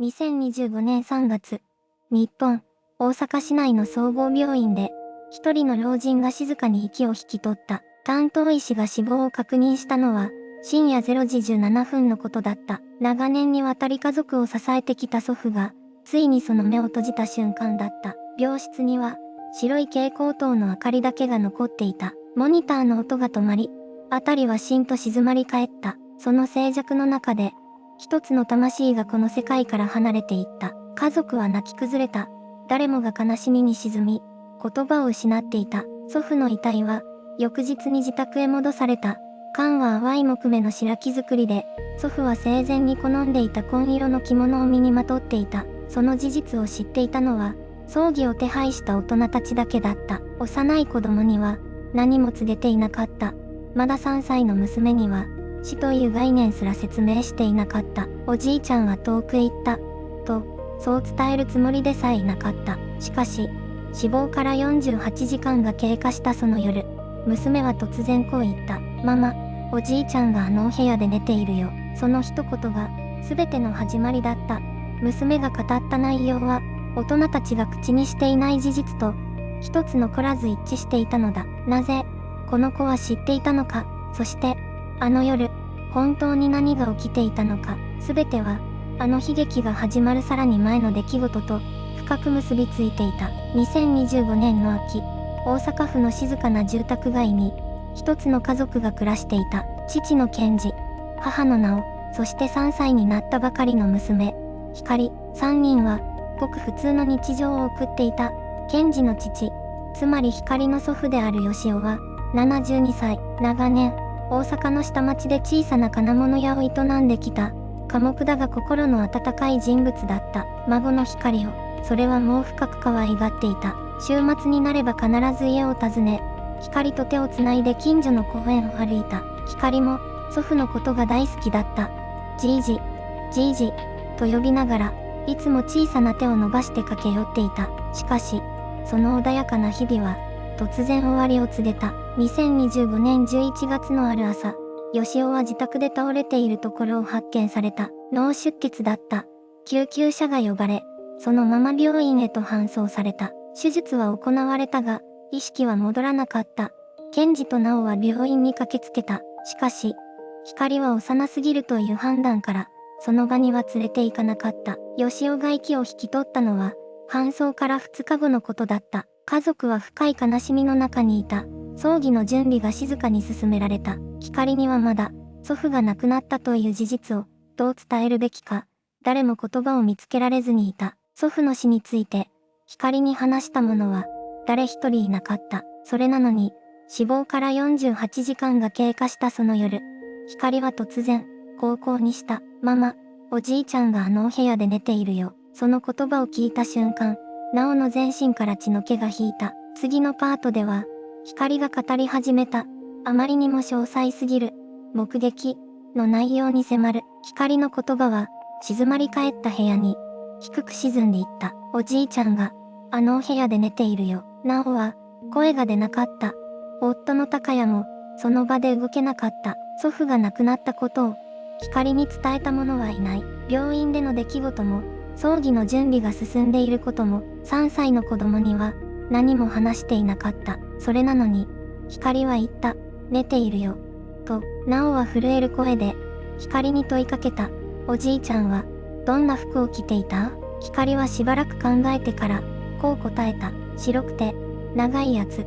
2025年3月、日本、大阪市内の総合病院で、一人の老人が静かに息を引き取った。担当医師が死亡を確認したのは、深夜0時17分のことだった。長年にわたり家族を支えてきた祖父が、ついにその目を閉じた瞬間だった。病室には、白い蛍光灯の明かりだけが残っていた。モニターの音が止まり、辺りはしんと静まり返った。その静寂の中で、一つの魂がこの世界から離れていった。家族は泣き崩れた。誰もが悲しみに沈み、言葉を失っていた。祖父の遺体は、翌日に自宅へ戻された。缶は淡い木目の白木造りで、祖父は生前に好んでいた紺色の着物を身にまとっていた。その事実を知っていたのは、葬儀を手配した大人たちだけだった。幼い子供には、何も告げていなかった。まだ3歳の娘には、死という概念すら説明していなかった。おじいちゃんは遠くへ行った。と、そう伝えるつもりでさえいなかった。しかし、死亡から48時間が経過したその夜、娘は突然こう言った。ママ、おじいちゃんがあのお部屋で寝ているよ。その一言が、全ての始まりだった。娘が語った内容は、大人たちが口にしていない事実と、一つ残らず一致していたのだ。なぜ、この子は知っていたのか、そして、あの夜、本当に何が起きていたのか、全ては、あの悲劇が始まるさらに前の出来事と、深く結びついていた。2025年の秋、大阪府の静かな住宅街に、一つの家族が暮らしていた。父の健二、母の直、そして3歳になったばかりの娘、光、3人は、ごく普通の日常を送っていた。健二の父、つまり光の祖父である義雄は、72歳、長年、大阪の下町で小さな金物屋を営んできた。寡黙だが心の温かい人物だった。孫の光を、それはもう深く可愛がっていた。週末になれば必ず家を訪ね、光と手をつないで近所の公園を歩いた。光も、祖父のことが大好きだった。じいじ、じいじ、と呼びながら、いつも小さな手を伸ばして駆け寄っていた。しかし、その穏やかな日々は、突然終わりを告げた。2025年11月のある朝、義雄は自宅で倒れているところを発見された。脳出血だった。救急車が呼ばれ、そのまま病院へと搬送された。手術は行われたが、意識は戻らなかった。健二と直は病院に駆けつけた。しかし、光は幼すぎるという判断から、その場には連れて行かなかった。義雄が息を引き取ったのは、搬送から2日後のことだった。家族は深い悲しみの中にいた。葬儀の準備が静かに進められた。光にはまだ、祖父が亡くなったという事実を、どう伝えるべきか、誰も言葉を見つけられずにいた。祖父の死について、光に話した者は、誰一人いなかった。それなのに、死亡から48時間が経過したその夜、光は突然、高校にした。ママ、おじいちゃんがあのお部屋で寝ているよ。その言葉を聞いた瞬間、直の全身から血の気が引いた。次のパートでは、光が語り始めた。あまりにも詳細すぎる。目撃の内容に迫る。光の言葉は、静まり返った部屋に、低く沈んでいった。おじいちゃんが、あのお部屋で寝ているよ。直は、声が出なかった。夫の高谷も、その場で動けなかった。祖父が亡くなったことを、光に伝えた者はいない。病院での出来事も、葬儀の準備が進んでいることも、3歳の子供には、何も話していなかった。それなのに、光は言った。寝ているよ。と、直は震える声で、光に問いかけた。おじいちゃんは、どんな服を着ていた？光はしばらく考えてから、こう答えた。白くて、長いやつ。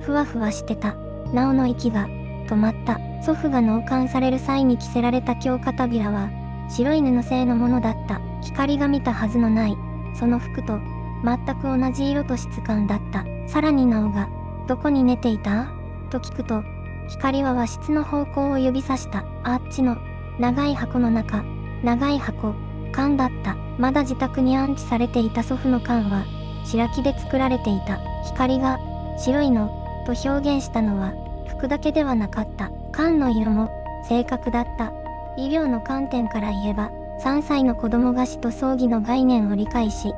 ふわふわしてた。直の息が、止まった。祖父が納棺される際に着せられた京片びらは、白い布製のものだった。光が見たはずのない、その服と、全く同じ色と質感だった。さらに直が、どこに寝ていた？と聞くと、光は和室の方向を指さした。あっちの、長い箱の中、長い箱、缶だった。まだ自宅に安置されていた祖父の缶は、白木で作られていた。光が、白いの、と表現したのは、服だけではなかった。缶の色も、正確だった。医療の観点から言えば、3歳の子供が死と葬儀の概念を理解し、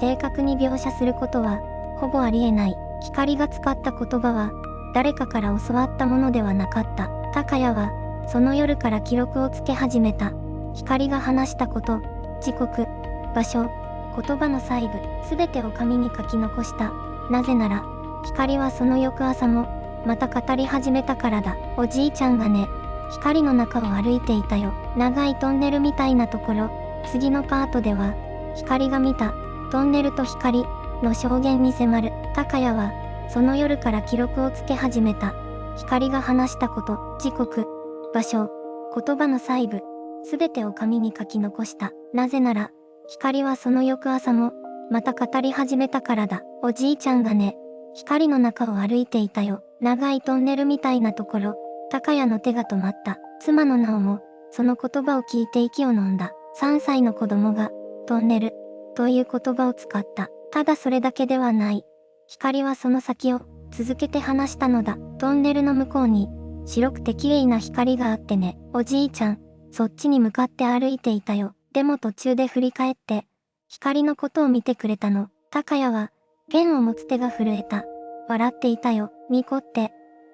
正確に描写することは、ほぼありえない。光が使った言葉は、誰かから教わったものではなかった。高谷は、その夜から記録をつけ始めた。光が話したこと、時刻、場所、言葉の細部、すべてを紙に書き残した。なぜなら、光はその翌朝も、また語り始めたからだ。おじいちゃんがね、光の中を歩いていたよ。長いトンネルみたいなところ。次のパートでは、光が見た、トンネルと光の証言に迫る。高谷は、その夜から記録をつけ始めた。光が話したこと、時刻、場所、言葉の細部、すべてを紙に書き残した。なぜなら、光はその翌朝も、また語り始めたからだ。おじいちゃんがね、光の中を歩いていたよ。長いトンネルみたいなところ、高谷の手が止まった。妻の直も、その言葉を聞いて息を飲んだ。3歳の子供が、トンネル、という言葉を使った。ただそれだけではない。光はその先を、続けて話したのだ。トンネルの向こうに、白くて綺麗な光があってね。おじいちゃん、そっちに向かって歩いていたよ。でも途中で振り返って、光のことを見てくれたの。高谷は、剣を持つ手が震えた。笑っていたよ。ニコって、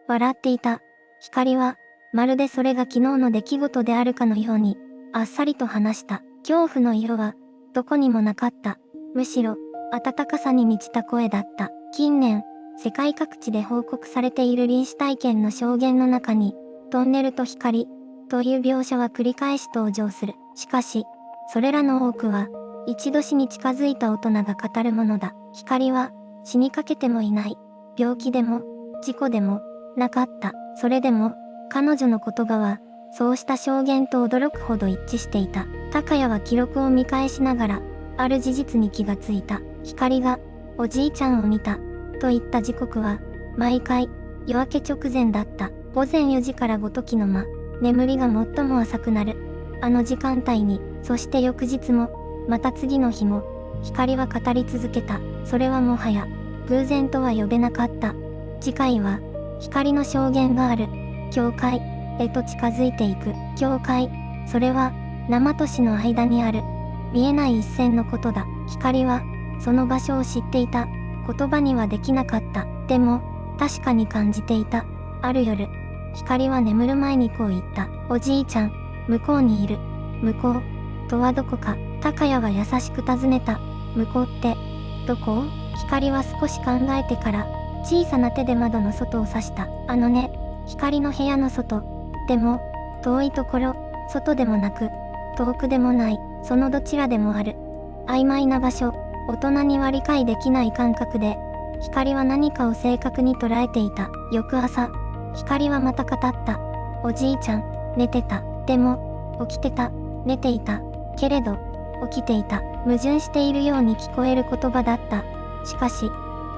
笑っていた。光は、まるでそれが昨日の出来事であるかのように、あっさりと話した。恐怖の色は、どこにもなかった。むしろ、温かさに満ちた声だった。近年、世界各地で報告されている臨死体験の証言の中に、トンネルと光、という描写は繰り返し登場する。しかし、それらの多くは、一度死に近づいた大人が語るものだ。光は、死にかけてもいない。病気でも、事故でも、なかった。それでも、彼女の言葉は、そうした証言と驚くほど一致していた。高谷は記録を見返しながら、ある事実に気がついた。光が、おじいちゃんを見た、と言った時刻は、毎回、夜明け直前だった。午前4時から5時の間、眠りが最も浅くなる。あの時間帯に、そして翌日も、また次の日も、光は語り続けた。それはもはや、偶然とは呼べなかった。次回は、光の証言がある、教会、へと近づいていく。教会、それは、生と死の間にある、見えない一線のことだ。光は、その場所を知っていた。言葉にはできなかった。でも、確かに感じていた。ある夜、光は眠る前にこう言った。おじいちゃん、向こうにいる。向こう、とはどこか。高谷は優しく尋ねた。向こうって、どこ？光は少し考えてから、小さな手で窓の外を指した。あのね、光の部屋の外。でも、遠いところ、外でもなく、遠くでもない、そのどちらでもある。曖昧な場所、大人には理解できない感覚で、光は何かを正確に捉えていた。翌朝、光はまた語った。おじいちゃん、寝てた。でも、起きてた。寝ていた。けれど、起きていた。矛盾しているように聞こえる言葉だった。しかし、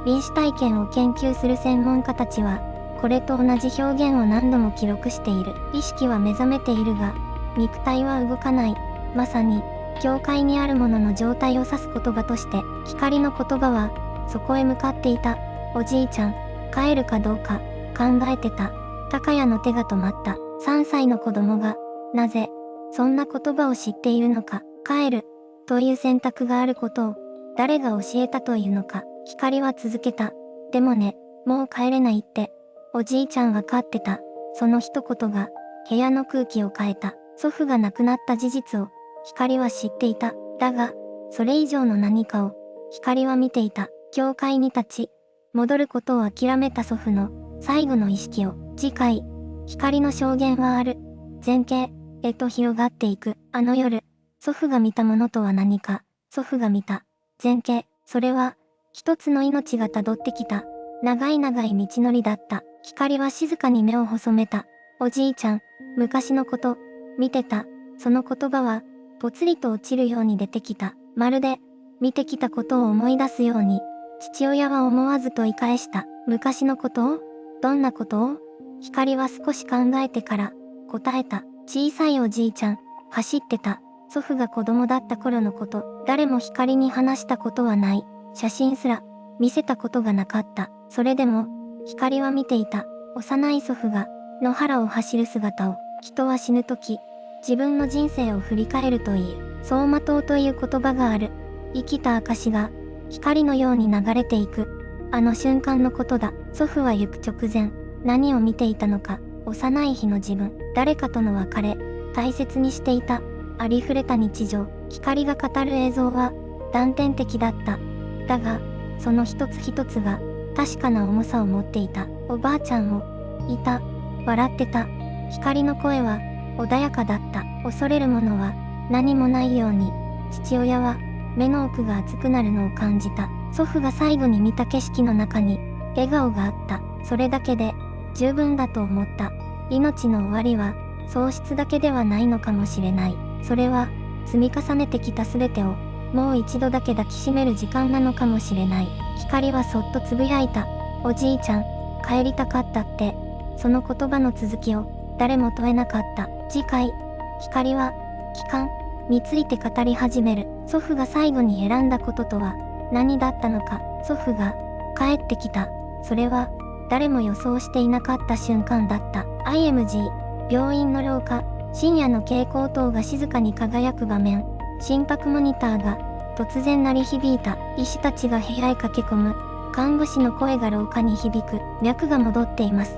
臨死体験を研究する専門家たちは、これと同じ表現を何度も記録している。意識は目覚めているが、肉体は動かない。まさに、教会にあるものの状態を指す言葉として、光の言葉は、そこへ向かっていた。おじいちゃん、帰るかどうか、考えてた。高谷の手が止まった。3歳の子供が、なぜ、そんな言葉を知っているのか。帰る、という選択があることを、誰が教えたというのか。光は続けた。でもね、もう帰れないって。おじいちゃんは飼ってた。その一言が、部屋の空気を変えた。祖父が亡くなった事実を、光は知っていた。だが、それ以上の何かを、光は見ていた。教会に立ち、戻ることを諦めた祖父の、最後の意識を。次回、光の証言はある。前景、へと広がっていく。あの夜、祖父が見たものとは何か。祖父が見た。前景、それは、一つの命がたどってきた。長い長い道のりだった。光は静かに目を細めた。おじいちゃん、昔のこと、見てた。その言葉は、ぽつりと落ちるように出てきた。まるで、見てきたことを思い出すように、父親は思わず問い返した。昔のことを？どんなことを？光は少し考えてから、答えた。小さいおじいちゃん、走ってた。祖父が子供だった頃のこと、誰も光に話したことはない。写真すら、見せたことがなかった。それでも、光は見ていた。幼い祖父が、野原を走る姿を、人は死ぬとき、自分の人生を振り返るといい。走馬灯という言葉がある。生きた証が、光のように流れていく。あの瞬間のことだ。祖父は行く直前、何を見ていたのか。幼い日の自分、誰かとの別れ、大切にしていた。ありふれた日常。光が語る映像は断片的だった。だが、その一つ一つが確かな重さを持っていた。おばあちゃんもいた。笑ってた。光の声は穏やかだった。恐れるものは何もないように。父親は目の奥が熱くなるのを感じた。祖父が最後に見た景色の中に笑顔があった。それだけで十分だと思った。命の終わりは喪失だけではないのかもしれない。それは積み重ねてきた全てをもう一度だけ抱きしめる時間なのかもしれない。光はそっとつぶやいた。おじいちゃん、帰りたかったって。その言葉の続きを誰も問えなかった。次回、光は帰還について語り始める。祖父が最後に選んだこととは何だったのか。祖父が帰ってきた。それは誰も予想していなかった瞬間だった。IMG、病院の廊下、深夜の蛍光灯が静かに輝く場面。心拍モニターが突然鳴り響いた。医師たちが部屋へ駆け込む。看護師の声が廊下に響く。脈が戻っています。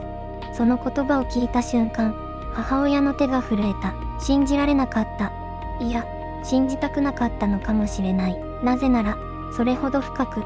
その言葉を聞いた瞬間、母親の手が震えた。信じられなかった。いや、信じたくなかったのかもしれない。なぜなら、それほど深く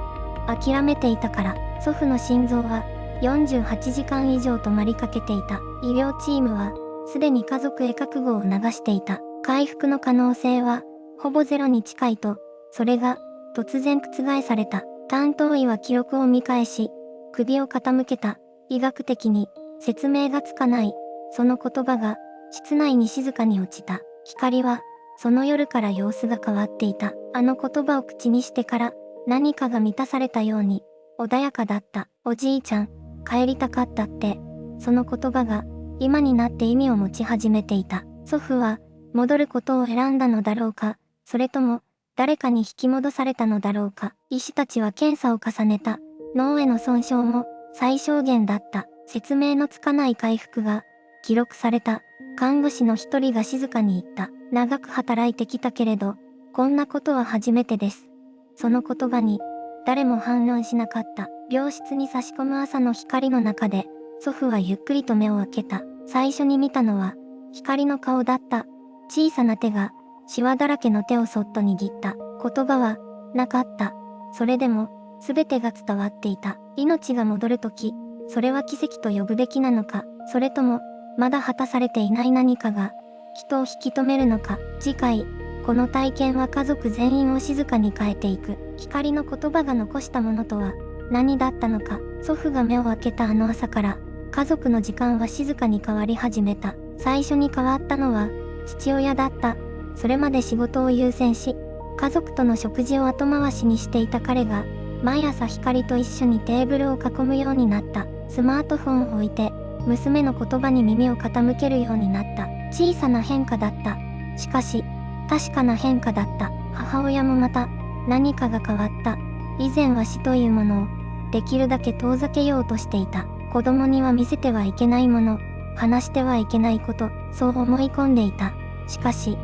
諦めていたから。祖父の心臓は48時間以上止まりかけていた。医療チームはすでに家族へ覚悟を流していた。回復の可能性はほぼゼロに近いと、それが突然覆された。担当医は記録を見返し、首を傾けた。医学的に説明がつかない。その言葉が室内に静かに落ちた。光はその夜から様子が変わっていた。あの言葉を口にしてから何かが満たされたように穏やかだった。おじいちゃん、帰りたかったって。その言葉が今になって意味を持ち始めていた。祖父は戻ることを選んだのだろうか、それとも誰かに引き戻されたのだろうか。医師たちは検査を重ねた。脳への損傷も最小限だった。説明のつかない回復が記録された。看護師の一人が静かに言った。長く働いてきたけれど、こんなことは初めてです。その言葉に誰も反論しなかった。病室に差し込む朝の光の中で、祖父はゆっくりと目を開けた。最初に見たのは光の顔だった。小さな手がシワだらけの手をそっと握った。言葉はなかった。それでも全てが伝わっていた。命が戻るとき、それは奇跡と呼ぶべきなのか、それともまだ果たされていない何かが人を引き止めるのか。次回、この体験は家族全員を静かに変えていく。光の言葉が残したものとは何だったのか。祖父が目を開けたあの朝から、家族の時間は静かに変わり始めた。最初に変わったのは父親だった。それまで仕事を優先し、家族との食事を後回しにしていた彼が、毎朝光と一緒にテーブルを囲むようになった。スマートフォンを置いて、娘の言葉に耳を傾けるようになった。小さな変化だった。しかし、確かな変化だった。母親もまた、何かが変わった。以前は死というものを、できるだけ遠ざけようとしていた。子供には見せてはいけないもの、話してはいけないこと、そう思い込んでいた。しかし、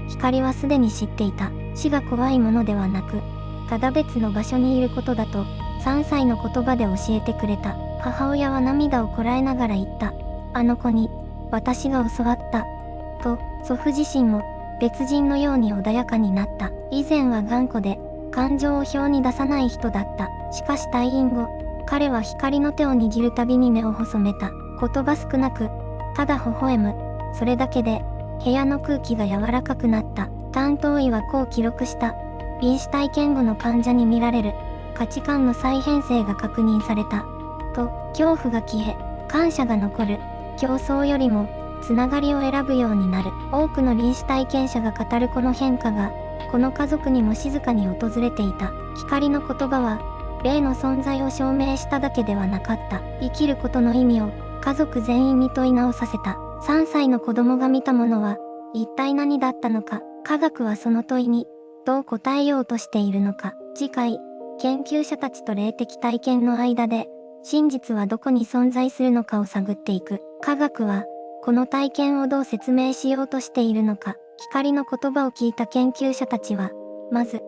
光はすでに知っていた。死が怖いものではなく、ただ別の場所にいることだと、3歳の言葉で教えてくれた。母親は涙をこらえながら言った。あの子に、私が教わった。と、祖父自身も、別人のように穏やかになった。以前は頑固で、感情を表に出さない人だった。しかし退院後、彼は光の手を握るたびに目を細めた。言葉少なく、ただ微笑む。それだけで、部屋の空気が柔らかくなった。担当医はこう記録した。臨死体験後の患者に見られる価値観の再編成が確認された。と、恐怖が消え、感謝が残る。競争よりも、つながりを選ぶようになる。多くの臨死体験者が語るこの変化が、この家族にも静かに訪れていた。光の言葉は、霊の存在を証明しただけではなかった。生きることの意味を、家族全員に問い直させた。3歳の子供が見たものは、一体何だったのか。科学はその問いに、どう答えようとしているのか。次回、研究者たちと霊的体験の間で、真実はどこに存在するのかを探っていく。科学は、この体験をどう説明しようとしているのか。光の言葉を聞いた研究者たちは、まず、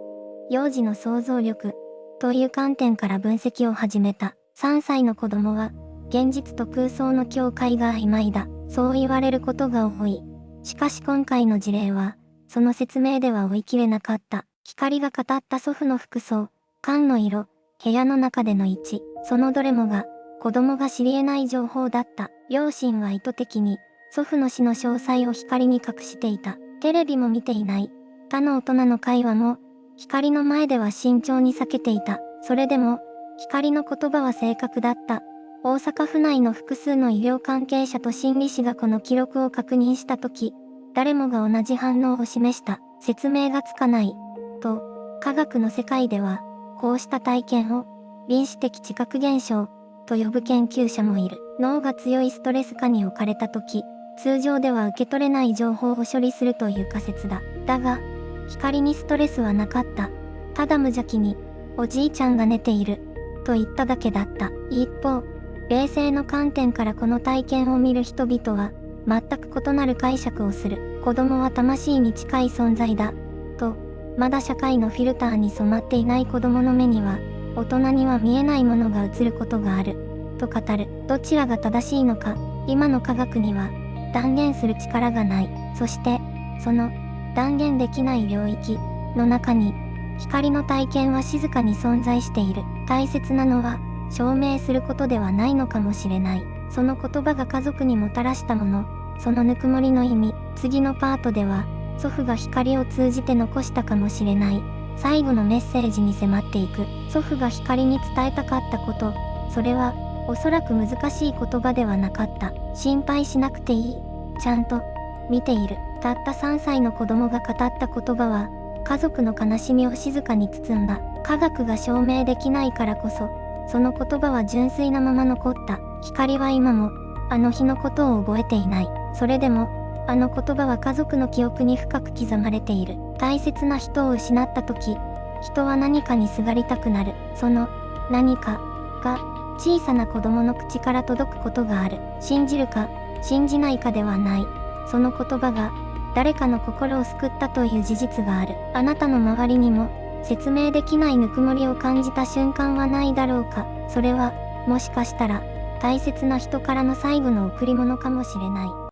幼児の想像力、という観点から分析を始めた。3歳の子供は、現実と空想の境界が曖昧だ。そう言われることが多い。しかし今回の事例は、その説明では追い切れなかった。光が語った祖父の服装、缶の色、部屋の中での位置、そのどれもが、子供が知り得ない情報だった。両親は意図的に、祖父の死の詳細を光に隠していた。テレビも見ていない。他の大人の会話も、光の前では慎重に避けていた。それでも、光の言葉は正確だった。大阪府内の複数の医療関係者と心理師がこの記録を確認したとき、誰もが同じ反応を示した。説明がつかない。と、科学の世界では、こうした体験を、臨死的知覚現象、と呼ぶ研究者もいる。脳が強いストレス下に置かれたとき、通常では受け取れない情報を処理するという仮説だ。だが、光にストレスはなかった。ただ無邪気に、おじいちゃんが寝ている、と言っただけだった。一方、冷静の観点からこの体験を見る人々は、全く異なる解釈をする。子供は魂に近い存在だ。と、まだ社会のフィルターに染まっていない子供の目には、大人には見えないものが映ることがある。と語る。どちらが正しいのか、今の科学には、断言する力がない。そして、その、断言できない領域の中に、光の体験は静かに存在している。大切なのは、証明することではないのかもしれない。その言葉が家族にもたらしたもの、そのぬくもりの意味。次のパートでは、祖父が光を通じて残したかもしれない、最後のメッセージに迫っていく。祖父が光に伝えたかったこと、それは、おそらく難しい言葉ではなかった。心配しなくていい。ちゃんと、見ている。たった3歳の子供が語った言葉は、家族の悲しみを静かに包んだ。科学が証明できないからこそ、その言葉は純粋なまま残った。光は今も、あの日のことを覚えていない。それでも、あの言葉は家族の記憶に深く刻まれている。大切な人を失った時、人は何かにすがりたくなる。その、何か、が、小さな子供の口から届くことがある。信じるか、信じないかではない。その言葉が、誰かの心を救ったという事実がある。あなたの周りにも、説明できないぬくもりを感じた瞬間はないだろうか。それは、もしかしたら、大切な人からの最後の贈り物かもしれない。